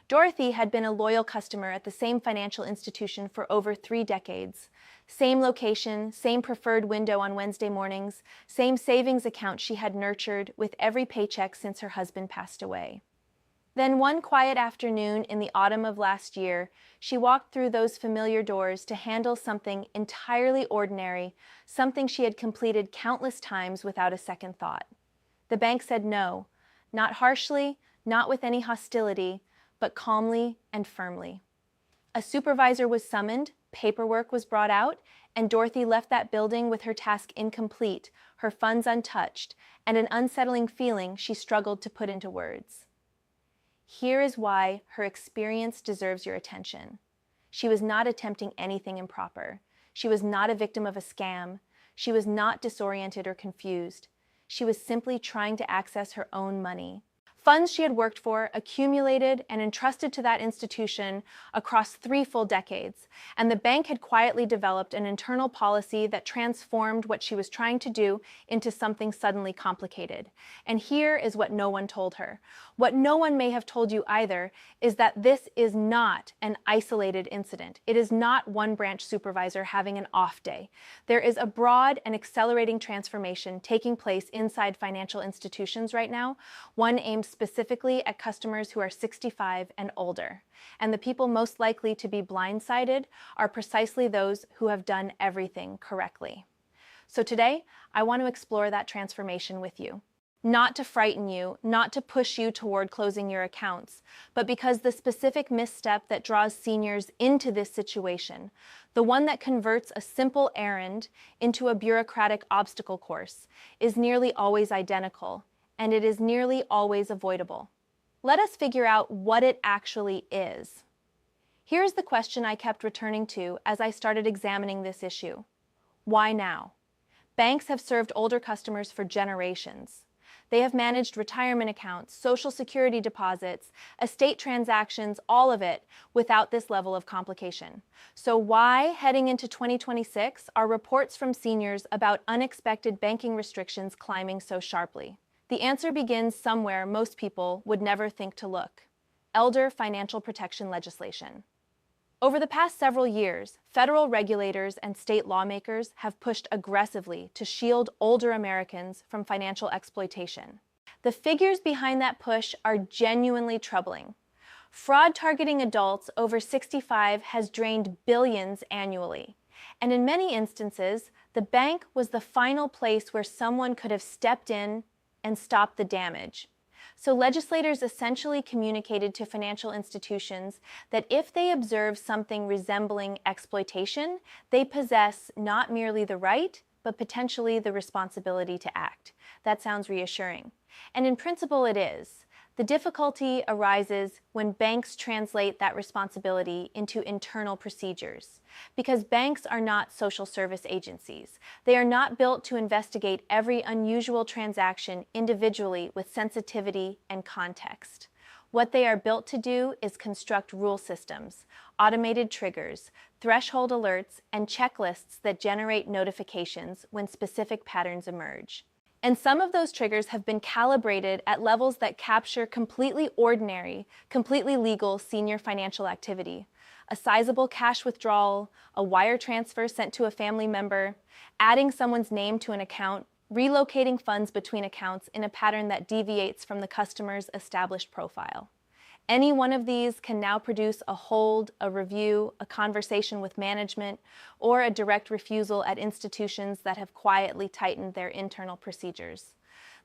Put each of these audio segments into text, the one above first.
Dorothy had been a loyal customer at the same financial institution for over 3 decades. Same location, same preferred window on Wednesday mornings, same savings account she had nurtured with every paycheck since her husband passed away. Then one quiet afternoon in the autumn of last year, she walked through those familiar doors to handle something entirely ordinary, something she had completed countless times without a second thought. The bank said no, not harshly, not with any hostility, but calmly and firmly. A supervisor was summoned, paperwork was brought out, and Dorothy left that building with her task incomplete, her funds untouched, and an unsettling feeling she struggled to put into words. Here is why her experience deserves your attention. She was not attempting anything improper. She was not a victim of a scam. She was not disoriented or confused. She was simply trying to access her own money. Funds she had worked for, accumulated, and entrusted to that institution across 3 full decades, and the bank had quietly developed an internal policy that transformed what she was trying to do into something suddenly complicated. And here is what no one told her. What no one may have told you either is that this is not an isolated incident. It is not one branch supervisor having an off day. There is a broad and accelerating transformation taking place inside financial institutions right now, one aimed specifically at customers who are 65 and older. And the people most likely to be blindsided are precisely those who have done everything correctly. So today, I want to explore that transformation with you. Not to frighten you, not to push you toward closing your accounts, but because the specific misstep that draws seniors into this situation, the one that converts a simple errand into a bureaucratic obstacle course, is nearly always identical, and it is nearly always avoidable. Let us figure out what it actually is. Here's the question I kept returning to as I started examining this issue. Why now? Banks have served older customers for generations. They have managed retirement accounts, Social Security deposits, estate transactions, all of it, without this level of complication. So why, heading into 2026, are reports from seniors about unexpected banking restrictions climbing so sharply? The answer begins somewhere most people would never think to look: elder financial protection legislation. Over the past several years, federal regulators and state lawmakers have pushed aggressively to shield older Americans from financial exploitation. The figures behind that push are genuinely troubling. Fraud targeting adults over 65 has drained billions annually. And in many instances, the bank was the final place where someone could have stepped in and stop the damage. So legislators essentially communicated to financial institutions that if they observe something resembling exploitation, they possess not merely the right, but potentially the responsibility to act. That sounds reassuring. And in principle it is. The difficulty arises when banks translate that responsibility into internal procedures, because banks are not social service agencies. They are not built to investigate every unusual transaction individually with sensitivity and context. What they are built to do is construct rule systems, automated triggers, threshold alerts, and checklists that generate notifications when specific patterns emerge. And some of those triggers have been calibrated at levels that capture completely ordinary, completely legal senior financial activity. A sizable cash withdrawal, a wire transfer sent to a family member, adding someone's name to an account, relocating funds between accounts in a pattern that deviates from the customer's established profile. Any one of these can now produce a hold, a review, a conversation with management, or a direct refusal at institutions that have quietly tightened their internal procedures.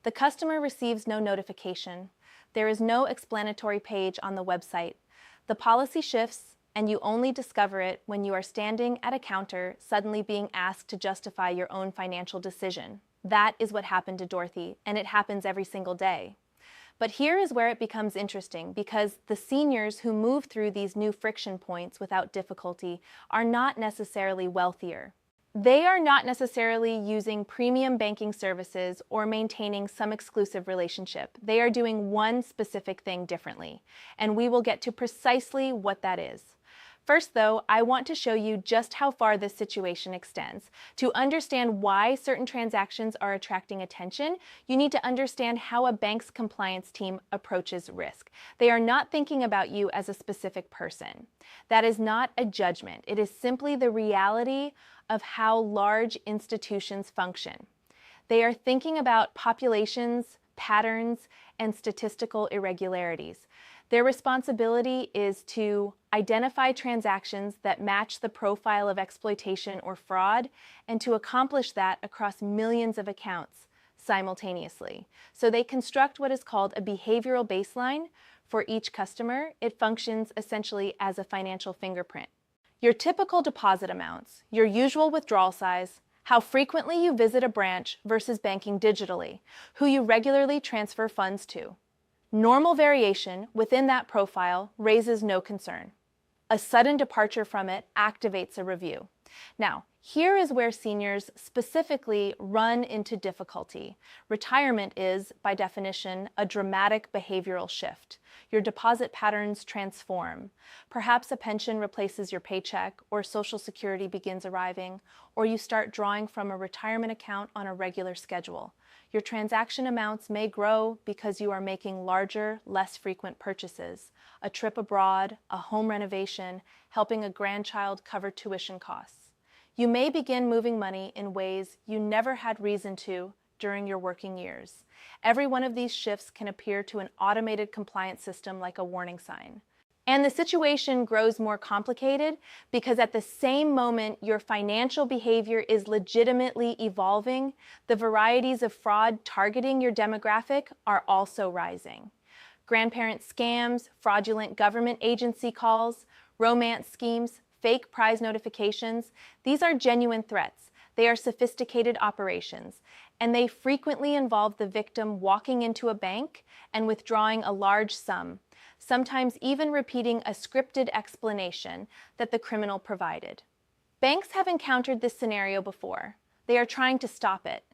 The customer receives no notification. There is no explanatory page on the website. The policy shifts, and you only discover it when you are standing at a counter, suddenly being asked to justify your own financial decision. That is what happened to Dorothy, and it happens every single day. But here is where it becomes interesting, because the seniors who move through these new friction points without difficulty are not necessarily wealthier. They are not necessarily using premium banking services or maintaining some exclusive relationship. They are doing one specific thing differently, and we will get to precisely what that is. First, though, I want to show you just how far this situation extends. To understand why certain transactions are attracting attention, you need to understand how a bank's compliance team approaches risk. They are not thinking about you as a specific person. That is not a judgment. It is simply the reality of how large institutions function. They are thinking about populations, patterns, and statistical irregularities. Their responsibility is to identify transactions that match the profile of exploitation or fraud, and to accomplish that across millions of accounts simultaneously. So they construct what is called a behavioral baseline for each customer. It functions essentially as a financial fingerprint. Your typical deposit amounts, your usual withdrawal size, how frequently you visit a branch versus banking digitally, who you regularly transfer funds to. Normal variation within that profile raises no concern. A sudden departure from it activates a review. Now, here is where seniors specifically run into difficulty. Retirement is, by definition, a dramatic behavioral shift. Your deposit patterns transform. Perhaps a pension replaces your paycheck, or Social Security begins arriving, or you start drawing from a retirement account on a regular schedule. Your transaction amounts may grow because you are making larger, less frequent purchases, a trip abroad, a home renovation, helping a grandchild cover tuition costs. You may begin moving money in ways you never had reason to during your working years. Every one of these shifts can appear to an automated compliance system like a warning sign. And the situation grows more complicated because at the same moment your financial behavior is legitimately evolving, the varieties of fraud targeting your demographic are also rising. Grandparent scams, fraudulent government agency calls, romance schemes, fake prize notifications, these are genuine threats. They are sophisticated operations, and they frequently involve the victim walking into a bank and withdrawing a large sum, sometimes even repeating a scripted explanation that the criminal provided. Banks have encountered this scenario before. They are trying to stop it.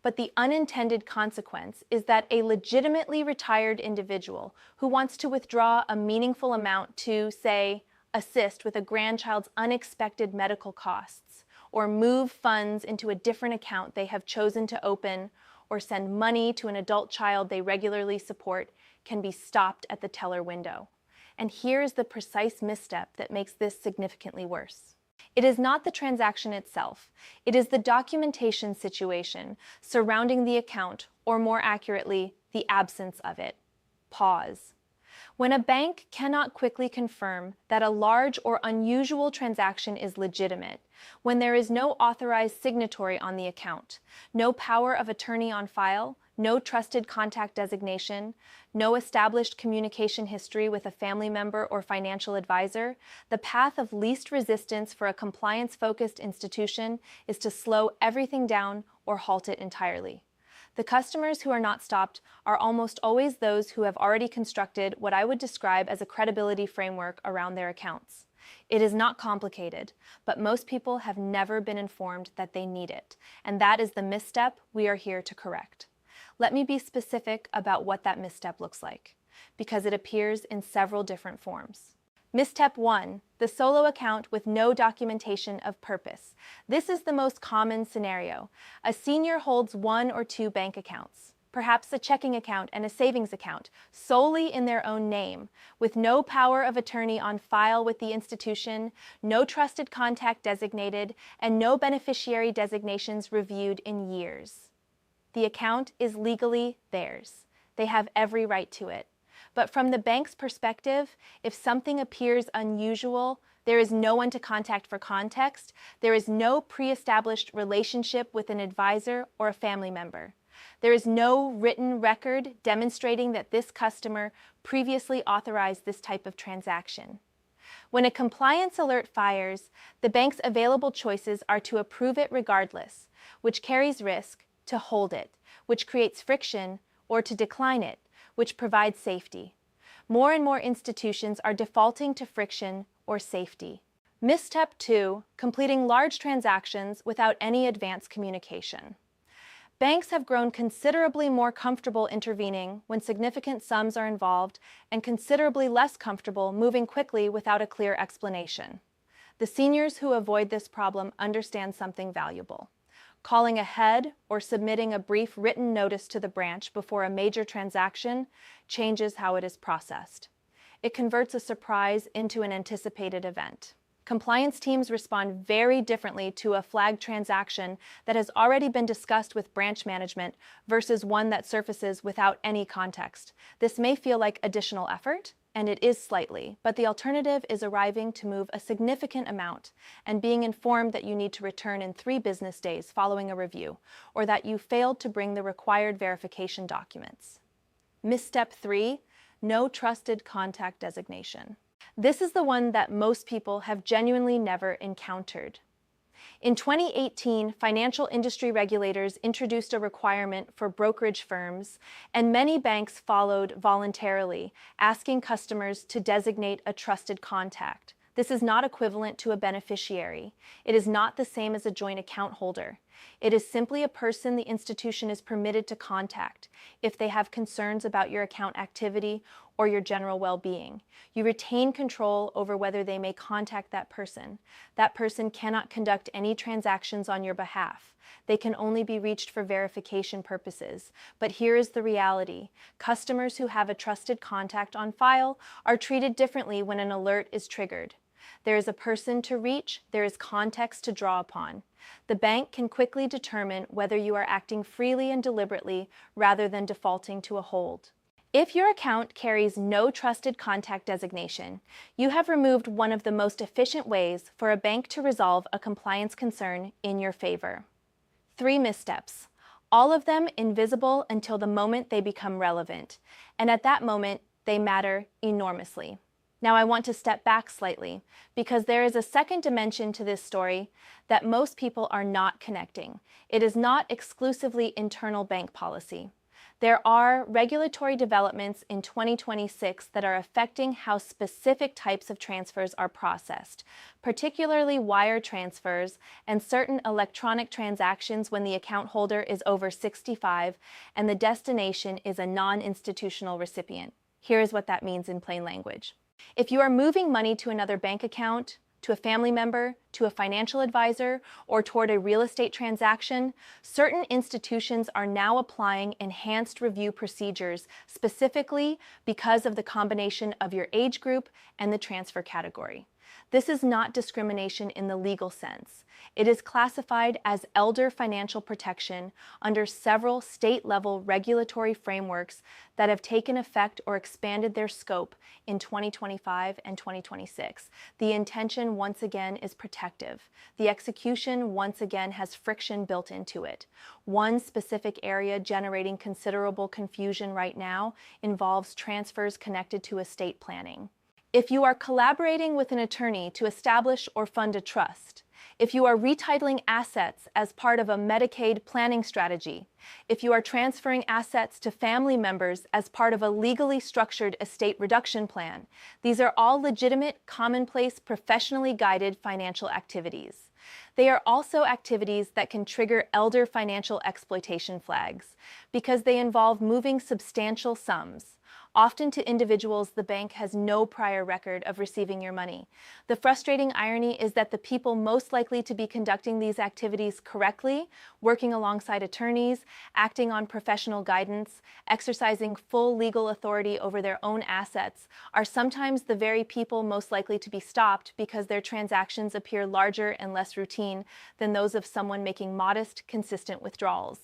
But the unintended consequence is that a legitimately retired individual who wants to withdraw a meaningful amount to, say, assist with a grandchild's unexpected medical costs, or move funds into a different account they have chosen to open, or send money to an adult child they regularly support, can be stopped at the teller window. And here is the precise misstep that makes this significantly worse. It is not the transaction itself. It is the documentation situation surrounding the account, or more accurately, the absence of it. Pause. When a bank cannot quickly confirm that a large or unusual transaction is legitimate, when there is no authorized signatory on the account, no power of attorney on file, no trusted contact designation, no established communication history with a family member or financial advisor, the path of least resistance for a compliance-focused institution is to slow everything down or halt it entirely. The customers who are not stopped are almost always those who have already constructed what I would describe as a credibility framework around their accounts. It is not complicated, but most people have never been informed that they need it, and that is the misstep we are here to correct. Let me be specific about what that misstep looks like, because it appears in several different forms. Misstep 1, the solo account with no documentation of purpose. This is the most common scenario. A senior holds 1 or 2 bank accounts, perhaps a checking account and a savings account, solely in their own name, with no power of attorney on file with the institution, no trusted contact designated, and no beneficiary designations reviewed in years. The account is legally theirs. They have every right to it. But from the bank's perspective, if something appears unusual, there is no one to contact for context, there is no pre-established relationship with an advisor or a family member. There is no written record demonstrating that this customer previously authorized this type of transaction. When a compliance alert fires, the bank's available choices are to approve it regardless, which carries risk, to hold it, which creates friction, or to decline it, which provides safety. More and more institutions are defaulting to friction or safety. Misstep 2, completing large transactions without any advance communication. Banks have grown considerably more comfortable intervening when significant sums are involved and considerably less comfortable moving quickly without a clear explanation. The seniors who avoid this problem understand something valuable. Calling ahead or submitting a brief written notice to the branch before a major transaction changes how it is processed. It converts a surprise into an anticipated event. Compliance teams respond very differently to a flagged transaction that has already been discussed with branch management versus one that surfaces without any context. This may feel like additional effort, and it is slightly, but the alternative is arriving to move a significant amount and being informed that you need to return in 3 business days following a review, or that you failed to bring the required verification documents. Misstep 3, no trusted contact designation. This is the one that most people have genuinely never encountered. In 2018, financial industry regulators introduced a requirement for brokerage firms, and many banks followed voluntarily, asking customers to designate a trusted contact. This is not equivalent to a beneficiary. It is not the same as a joint account holder. It is simply a person the institution is permitted to contact if they have concerns about your account activity or your general well-being. You retain control over whether they may contact that person. That person cannot conduct any transactions on your behalf. They can only be reached for verification purposes. But here is the reality. Customers who have a trusted contact on file are treated differently when an alert is triggered. There is a person to reach, there is context to draw upon. The bank can quickly determine whether you are acting freely and deliberately rather than defaulting to a hold. If your account carries no trusted contact designation, you have removed one of the most efficient ways for a bank to resolve a compliance concern in your favor. 3 missteps, all of them invisible until the moment they become relevant, and at that moment, they matter enormously. Now I want to step back slightly, because there is a second dimension to this story that most people are not connecting. It is not exclusively internal bank policy. There are regulatory developments in 2026 that are affecting how specific types of transfers are processed, particularly wire transfers and certain electronic transactions when the account holder is over 65 and the destination is a non-institutional recipient. Here is what that means in plain language. If you are moving money to another bank account, to a family member, to a financial advisor, or toward a real estate transaction, certain institutions are now applying enhanced review procedures specifically because of the combination of your age group and the transfer category. This is not discrimination in the legal sense. It is classified as elder financial protection under several state-level regulatory frameworks that have taken effect or expanded their scope in 2025 and 2026. The intention, once again, is protective. The execution, once again, has friction built into it. One specific area generating considerable confusion right now involves transfers connected to estate planning. If you are collaborating with an attorney to establish or fund a trust, if you are retitling assets as part of a Medicaid planning strategy, if you are transferring assets to family members as part of a legally structured estate reduction plan, these are all legitimate, commonplace, professionally guided financial activities. They are also activities that can trigger elder financial exploitation flags because they involve moving substantial sums, often to individuals the bank has no prior record of receiving your money. The frustrating irony is that the people most likely to be conducting these activities correctly, working alongside attorneys, acting on professional guidance, exercising full legal authority over their own assets, are sometimes the very people most likely to be stopped because their transactions appear larger and less routine than those of someone making modest, consistent withdrawals.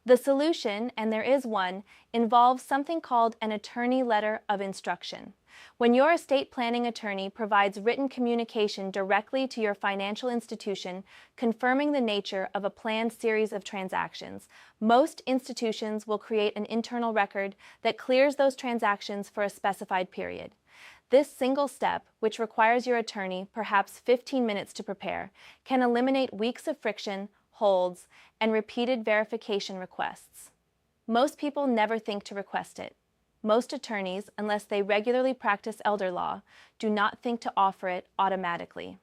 The solution, and there is one, involves something called an attorney letter of instruction. When your estate planning attorney provides written communication directly to your financial institution confirming the nature of a planned series of transactions, most institutions will create an internal record that clears those transactions for a specified period. This single step, which requires your attorney perhaps 15 minutes to prepare, can eliminate weeks of friction, holds, and repeated verification requests. Most people never think to request it. Most attorneys, unless they regularly practice elder law, do not think to offer it automatically.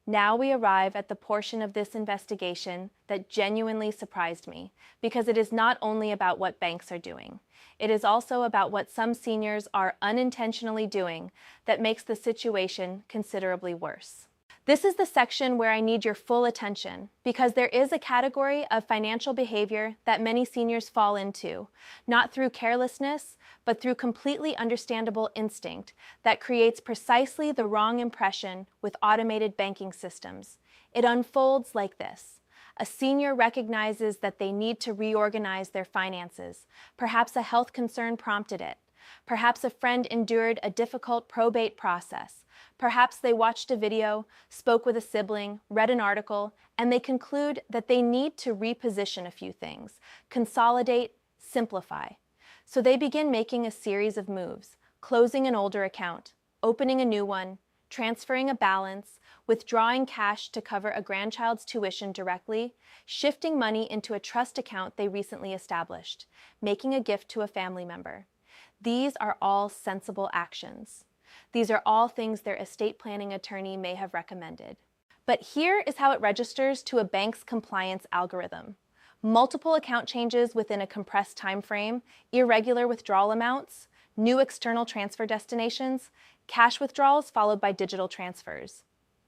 Now we arrive at the portion of this investigation that genuinely surprised me, because it is not only about what banks are doing. It is also about what some seniors are unintentionally doing that makes the situation considerably worse. This is the section where I need your full attention, because there is a category of financial behavior that many seniors fall into, not through carelessness, but through completely understandable instinct that creates precisely the wrong impression with automated banking systems. It unfolds like this. A senior recognizes that they need to reorganize their finances. Perhaps a health concern prompted it. Perhaps a friend endured a difficult probate process. Perhaps they watched a video, spoke with a sibling, read an article, and they conclude that they need to reposition a few things, consolidate, simplify. So they begin making a series of moves, closing an older account, opening a new one, transferring a balance, withdrawing cash to cover a grandchild's tuition directly, shifting money into a trust account they recently established, making a gift to a family member. These are all sensible actions. These are all things their estate planning attorney may have recommended. But here is how it registers to a bank's compliance algorithm. Multiple account changes within a compressed time frame, irregular withdrawal amounts, new external transfer destinations, cash withdrawals followed by digital transfers.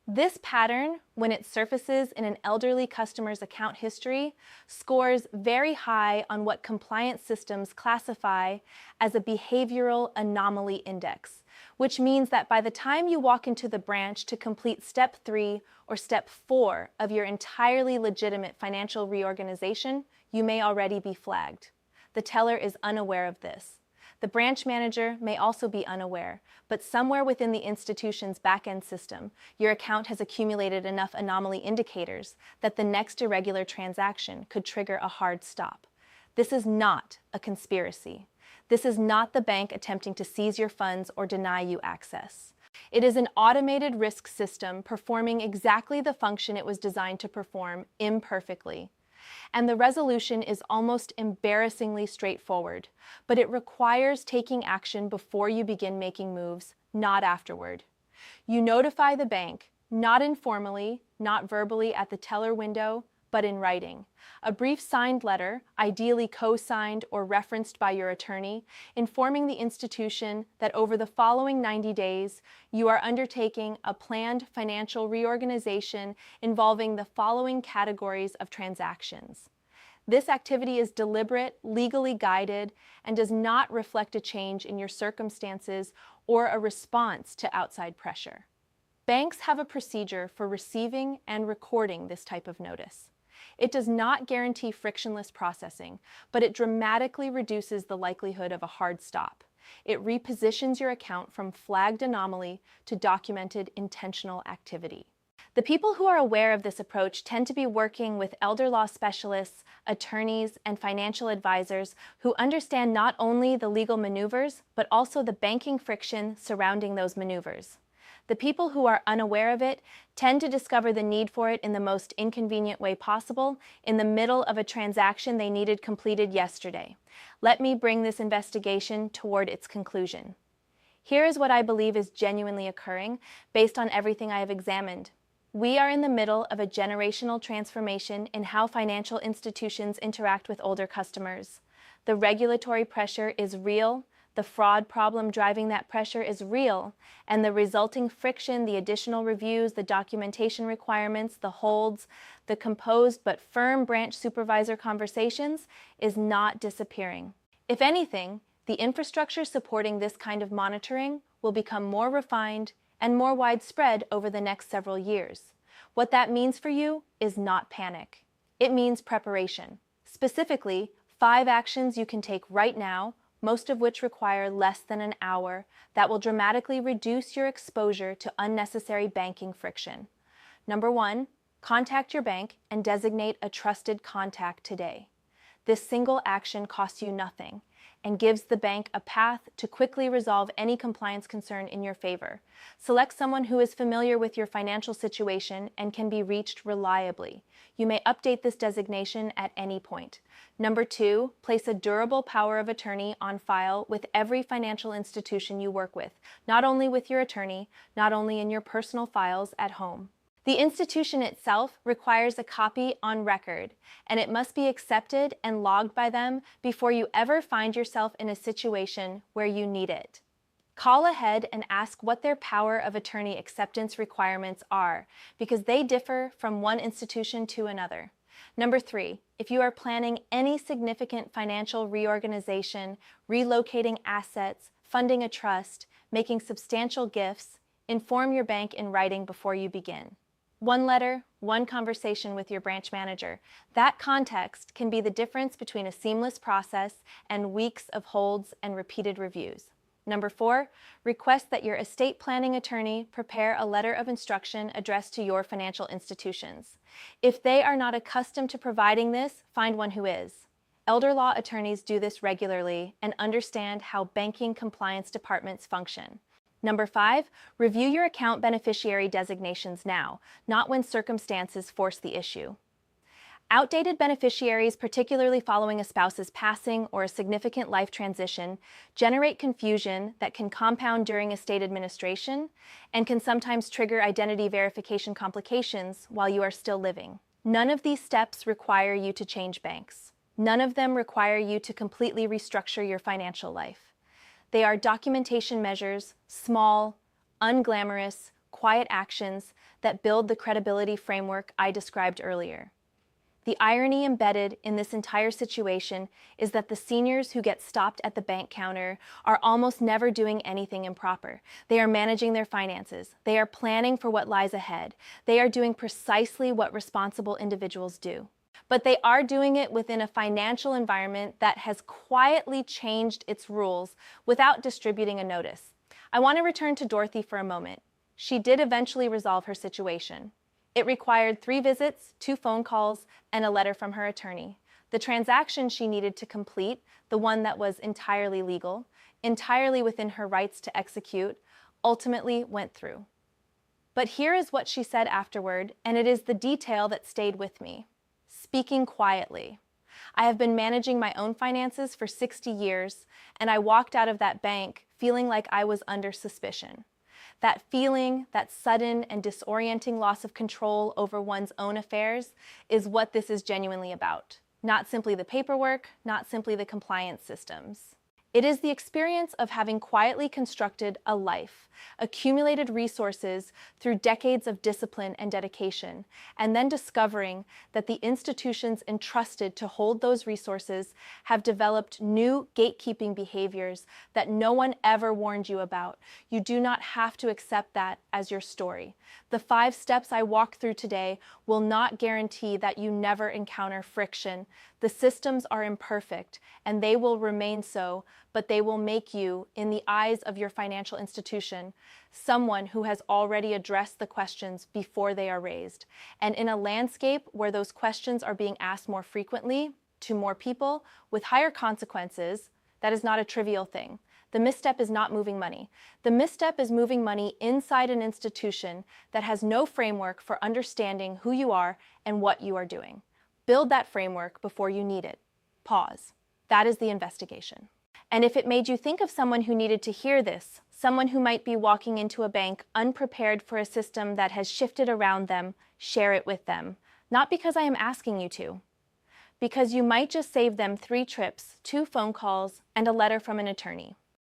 This pattern, when it surfaces in an elderly customer's account history, scores very high on what compliance systems classify as a behavioral anomaly index, which means that by the time you walk into the branch to complete step 3 or step 4 of your entirely legitimate financial reorganization, you may already be flagged. The teller is unaware of this. The branch manager may also be unaware, but somewhere within the institution's back-end system, your account has accumulated enough anomaly indicators that the next irregular transaction could trigger a hard stop. This is not a conspiracy. This is not the bank attempting to seize your funds or deny you access. It is an automated risk system performing exactly the function it was designed to perform imperfectly. And the resolution is almost embarrassingly straightforward, but it requires taking action before you begin making moves, not afterward. You notify the bank, not informally, not verbally at the teller window, but in writing. A brief signed letter, ideally co-signed or referenced by your attorney, informing the institution that over the following 90 days, you are undertaking a planned financial reorganization involving the following categories of transactions. This activity is deliberate, legally guided, and does not reflect a change in your circumstances or a response to outside pressure. Banks have a procedure for receiving and recording this type of notice. It does not guarantee frictionless processing, but it dramatically reduces the likelihood of a hard stop. It repositions your account from flagged anomaly to documented intentional activity. The people who are aware of this approach tend to be working with elder law specialists, attorneys, and financial advisors who understand not only the legal maneuvers, but also the banking friction surrounding those maneuvers. The people who are unaware of it tend to discover the need for it in the most inconvenient way possible, in the middle of a transaction they needed completed yesterday. Let me bring this investigation toward its conclusion. Here is what I believe is genuinely occurring based on everything I have examined. We are in the middle of a generational transformation in how financial institutions interact with older customers. The regulatory pressure is real. The fraud problem driving that pressure is real, and the resulting friction, the additional reviews, the documentation requirements, the holds, the composed but firm branch supervisor conversations is not disappearing. If anything, the infrastructure supporting this kind of monitoring will become more refined and more widespread over the next several years. What that means for you is not panic. It means preparation. Specifically, 5 actions you can take right now, most of which require less than an hour, that will dramatically reduce your exposure to unnecessary banking friction. Number 1, contact your bank and designate a trusted contact today. This single action costs you nothing and gives the bank a path to quickly resolve any compliance concern in your favor. Select someone who is familiar with your financial situation and can be reached reliably. You may update this designation at any point. Number 2, place a durable power of attorney on file with every financial institution you work with, not only with your attorney, not only in your personal files at home. The institution itself requires a copy on record, and it must be accepted and logged by them before you ever find yourself in a situation where you need it. Call ahead and ask what their power of attorney acceptance requirements are, because they differ from one institution to another. Number 3, if you are planning any significant financial reorganization, relocating assets, funding a trust, making substantial gifts, inform your bank in writing before you begin. One letter, one conversation with your branch manager. That context can be the difference between a seamless process and weeks of holds and repeated reviews. Number 4, request that your estate planning attorney prepare a letter of instruction addressed to your financial institutions. If they are not accustomed to providing this, find one who is. Elder law attorneys do this regularly and understand how banking compliance departments function. Number 5, review your account beneficiary designations now, not when circumstances force the issue. Outdated beneficiaries, particularly following a spouse's passing or a significant life transition, generate confusion that can compound during estate administration and can sometimes trigger identity verification complications while you are still living. None of these steps require you to change banks. None of them require you to completely restructure your financial life. They are documentation measures, small, unglamorous, quiet actions that build the credibility framework I described earlier. The irony embedded in this entire situation is that the seniors who get stopped at the bank counter are almost never doing anything improper. They are managing their finances. They are planning for what lies ahead. They are doing precisely what responsible individuals do. But they are doing it within a financial environment that has quietly changed its rules without distributing a notice. I want to return to Dorothy for a moment. She did eventually resolve her situation. It required 3 visits, 2 phone calls, and a letter from her attorney. The transaction she needed to complete, the one that was entirely legal, entirely within her rights to execute, ultimately went through. But here is what she said afterward, and it is the detail that stayed with me. Speaking quietly. I have been managing my own finances for 60 years, and I walked out of that bank feeling like I was under suspicion. That feeling, that sudden and disorienting loss of control over one's own affairs, is what this is genuinely about. Not simply the paperwork, not simply the compliance systems. It is the experience of having quietly constructed a life, accumulated resources through decades of discipline and dedication, and then discovering that the institutions entrusted to hold those resources have developed new gatekeeping behaviors that no one ever warned you about. You do not have to accept that as your story. The 5 steps I walk through today will not guarantee that you never encounter friction. The systems are imperfect, and they will remain so, but they will make you, in the eyes of your financial institution, someone who has already addressed the questions before they are raised. And in a landscape where those questions are being asked more frequently, to more people, with higher consequences, that is not a trivial thing. The misstep is not moving money. The misstep is moving money inside an institution that has no framework for understanding who you are and what you are doing. Build that framework before you need it. Pause. That is the investigation. And if it made you think of someone who needed to hear this, someone who might be walking into a bank unprepared for a system that has shifted around them, share it with them. Not because I am asking you to, because you might just save them 3 trips, 2 phone calls, and a letter from an attorney.